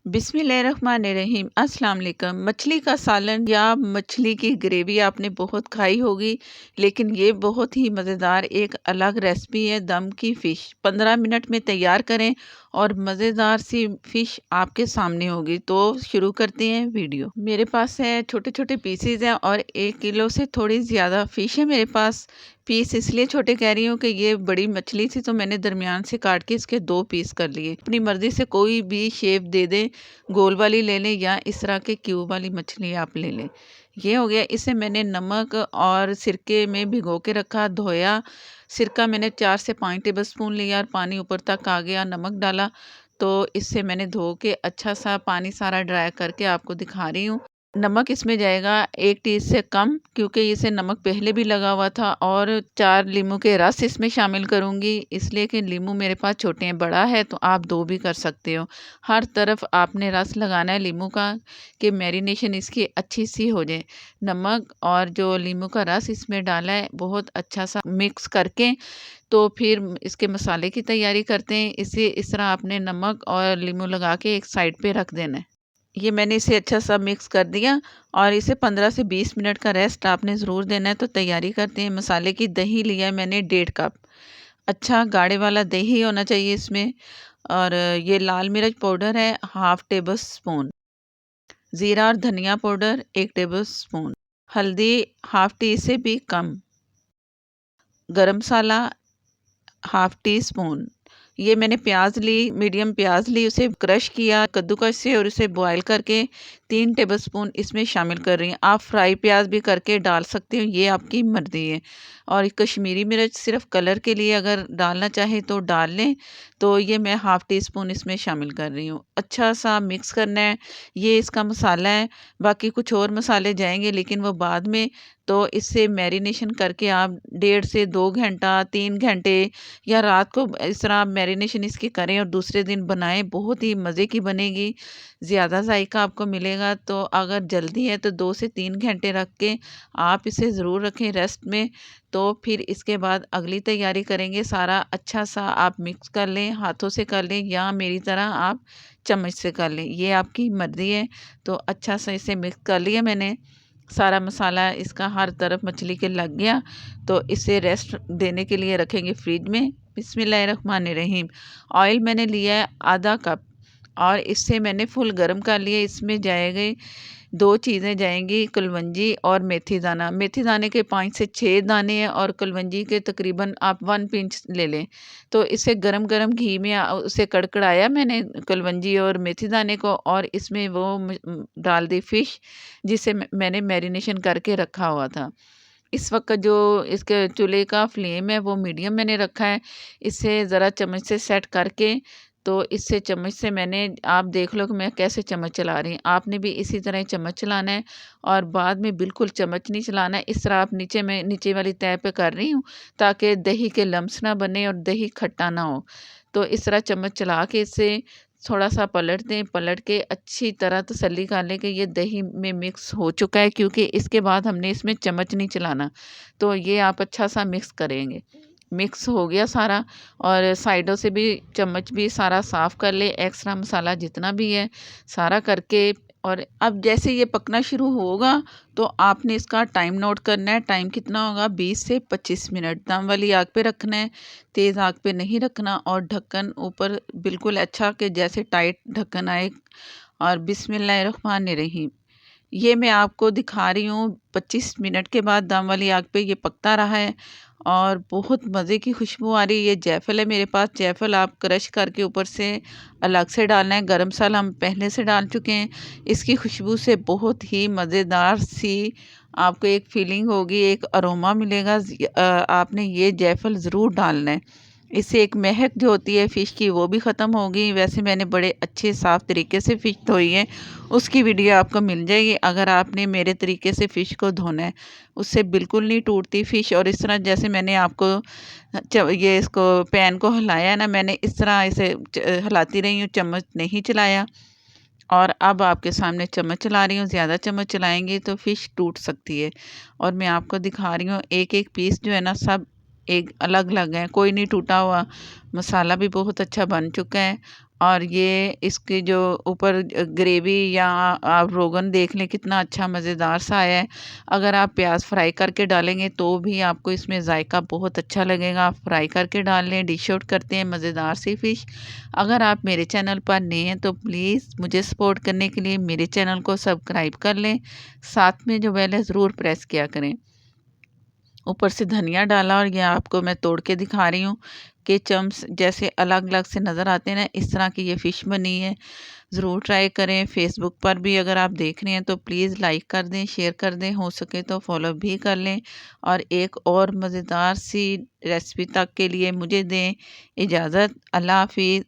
बिस्मिल्लाहिर्रहमानिर्रहीम। अस्सलाम वालेकुम। मछली का सालन या मछली की ग्रेवी आपने बहुत खाई होगी, लेकिन ये बहुत ही मज़ेदार एक अलग रेसिपी है। दम की फ़िश 15 मिनट में तैयार करें और मज़ेदार सी फ़िश आपके सामने होगी। तो शुरू करते हैं वीडियो। मेरे पास है छोटे छोटे पीसेज हैं और 1 किलो से थोड़ी ज़्यादा फ़िश है मेरे पास। पीस इसलिए छोटे कह रही हूँ कि ये बड़ी मछली थी तो मैंने दरमियान से काट के इसके 2 पीस कर लिए। अपनी मर्ज़ी से कोई भी शेप दे दें, गोल वाली ले लें या इस तरह के क्यूब वाली मछली आप ले लें। ये हो गया। इसे मैंने नमक और सिरके में भिगो के रखा, धोया। सिरका मैंने 4 से 5 टेबल स्पून लिया और पानी ऊपर तक आ गया। नमक डाला तो इससे मैंने धो के अच्छा सा पानी सारा ड्राई करके आपको दिखा रही हूँ। नमक इसमें जाएगा 1 टी से कम, क्योंकि इसे नमक पहले भी लगा हुआ था। और 4 लीमू के रस इसमें शामिल करूँगी, इसलिए कि लीमू मेरे पास छोटे हैं, बड़ा है तो आप 2 भी कर सकते हो। हर तरफ आपने रस लगाना है लीमू का कि मैरिनेशन इसकी अच्छी सी हो जाए। नमक और जो लीमू का रस इसमें डाला है बहुत अच्छा सा मिक्स करके तो फिर इसके मसाले की तैयारी करते हैं। इसे इस तरह आपने नमक और लीमू लगा के एक साइड पे रख देना है। ये मैंने इसे अच्छा सा मिक्स कर दिया और इसे 15 से 20 मिनट का रेस्ट आपने ज़रूर देना है। तो तैयारी करते हैं। मसाले की दही लिया है मैंने 1.5 कप। अच्छा गाढ़े वाला दही होना चाहिए इसमें। और ये लाल मिर्च पाउडर है 1/2 टेबल स्पून। ज़ीरा और धनिया पाउडर 1 टेबल स्पून। हल्दी 1/2 टी से भी कम। गरम मसाला 1/2 टी स्पून। ये मैंने प्याज ली, मीडियम प्याज ली, उसे क्रश किया कद्दूकस से और उसे बॉयल करके 3 टेबलस्पून इसमें शामिल कर रही हूँ। आप फ्राई प्याज भी करके डाल सकते हो, ये आपकी मर्ज़ी है। और कश्मीरी मिर्च सिर्फ कलर के लिए अगर डालना चाहे तो डाल लें। तो ये मैं 1/2 टी स्पून इसमें शामिल कर रही हूँ। अच्छा सा मिक्स करना है। ये इसका मसाला है। बाकी कुछ और मसाले जाएंगे लेकिन वो बाद में। तो इससे मैरिनेशन करके आप 1.5 से 2 घंटा 3 घंटे या रात को इस तरह आप मैरिनेशन इसकी करें और दूसरे दिन बनाएं, बहुत ही मज़े की बनेगी। ज़्यादा जायका आपको मिलेगा। तो अगर जल्दी है तो 2 से 3 घंटे रख के आप इसे ज़रूर रखें रेस्ट में। तो फिर इसके बाद अगली तैयारी करेंगे। सारा अच्छा सा आप मिक्स कर लें, हाथों से कर लें या मेरी तरह आप चम्मच से कर लें, ये आपकी मर्ज़ी है। तो अच्छा सा इसे मिक्स कर लिया मैंने। सारा मसाला इसका हर तरफ मछली के लग गया। तो इसे रेस्ट देने के लिए रखेंगे फ्रिज में। बिस्मिल्लाहिर्रहमानिर्रहीम। ऑयल मैंने लिया है आधा कप और इससे मैंने फुल गरम कर लिया। इसमें जाएंगे 2 चीज़ें जाएंगी, कुलवंजी और मेथी दाना। मेथी दाने के 5 से 6 दाने हैं और कुलवंजी के तकरीबन आप 1 पिंच ले लें। तो इसे गरम गरम घी में उसे कड़कड़ाया मैंने कुलवंजी और मेथी दाने को और इसमें वो डाल दी फ़िश जिसे मैंने मैरिनेशन करके रखा हुआ था। इस वक़्त जो इसके चूल्हे का फ्लेम है वो मीडियम मैंने रखा है। इसे ज़रा चम्मच से सेट करके तो इससे चम्मच से मैंने आप देख लो कि मैं कैसे चम्मच चला रही हूँ। आपने भी इसी तरह चम्मच चलाना है और बाद में बिल्कुल चम्मच नहीं चलाना है। इस तरह आप नीचे वाली तह पे कर रही हूँ ताकि दही के लम्स ना बने और दही खट्टा ना हो। तो इस तरह चम्मच चला के इसे थोड़ा-सा पलट दें, पलट के अच्छी तरह तसल्ली कर लें कि ये दही में मिक्स हो चुका है, क्योंकि इसके बाद हमने इसमें चम्मच नहीं चलाना। तो ये आप अच्छा-सा मिक्स करेंगे। मिक्स हो गया सारा और साइडों से भी चम्मच भी सारा साफ़ कर लें, एक्स्ट्रा मसाला जितना भी है सारा करके। और अब जैसे ये पकना शुरू होगा तो आपने इसका टाइम नोट करना है। टाइम कितना होगा? 20 से 25 मिनट। दम वाली आग पे रखना है, तेज़ आग पे नहीं रखना। और ढक्कन ऊपर बिल्कुल अच्छा कि जैसे टाइट ढक्कन आए। और बिस्मिल्लाहिर्रहमानिर्रहीम। ये मैं आपको दिखा रही हूँ 25 मिनट के बाद दम वाली आग पे ये पकता रहा है और बहुत मज़े की खुशबू आ रही है। ये जायफ़ल है मेरे पास। जायफ़ल आप क्रश करके ऊपर से अलग से डालना है। गरम मसाला हम पहले से डाल चुके हैं। इसकी खुशबू से बहुत ही मज़ेदार सी आपको एक फ़ीलिंग होगी, एक अरोमा मिलेगा। आपने ये जायफ़ल ज़रूर डालना है। इससे एक महक जो होती है फ़िश की वो भी ख़त्म होगी। वैसे मैंने बड़े अच्छे साफ़ तरीके से फ़िश धोई है, उसकी वीडियो आपको मिल जाएगी अगर आपने मेरे तरीके से फ़िश को धोना है। उससे बिल्कुल नहीं टूटती फ़िश। और इस तरह जैसे मैंने आपको ये इसको पैन को हिलाया है ना, मैंने इस तरह इसे हिलाती रही हूँ, चम्मच नहीं चलाया। और अब आपके सामने चम्मच चला रही हूँ। ज़्यादा चम्मच चलाएँगे तो फ़िश टूट सकती है। और मैं आपको दिखा रही हूँ एक-एक पीस जो है ना सब एक अलग-अलग है, कोई नहीं टूटा हुआ। मसाला भी बहुत अच्छा बन चुका है और ये इसके जो ऊपर ग्रेवी या आप रोगन देख लें कितना अच्छा मज़ेदार सा आया है। अगर आप प्याज फ्राई करके डालेंगे तो भी आपको इसमें जायका बहुत अच्छा लगेगा। आप फ्राई करके डाल लें, डिश आउट करते हैं मज़ेदार सी फ़िश। अगर आप मेरे चैनल पर नए हैं तो प्लीज़ मुझे सपोर्ट करने के लिए मेरे चैनल को सब्सक्राइब कर लें, साथ में जो बेल है ज़रूर प्रेस किया करें। ऊपर से धनिया डाला और ये आपको मैं तोड़ के दिखा रही हूँ कि चम्स जैसे अलग-अलग से नज़र आते हैं ना, इस तरह की ये फ़िश बनी है। ज़रूर ट्राई करें। फ़ेसबुक पर भी अगर आप देख रहे हैं तो प्लीज़ लाइक कर दें, शेयर कर दें, हो सके तो फॉलो भी कर लें। और एक और मज़ेदार सी रेसिपी तक के लिए मुझे दें इजाज़त। अल्लाह हाफ़िज़।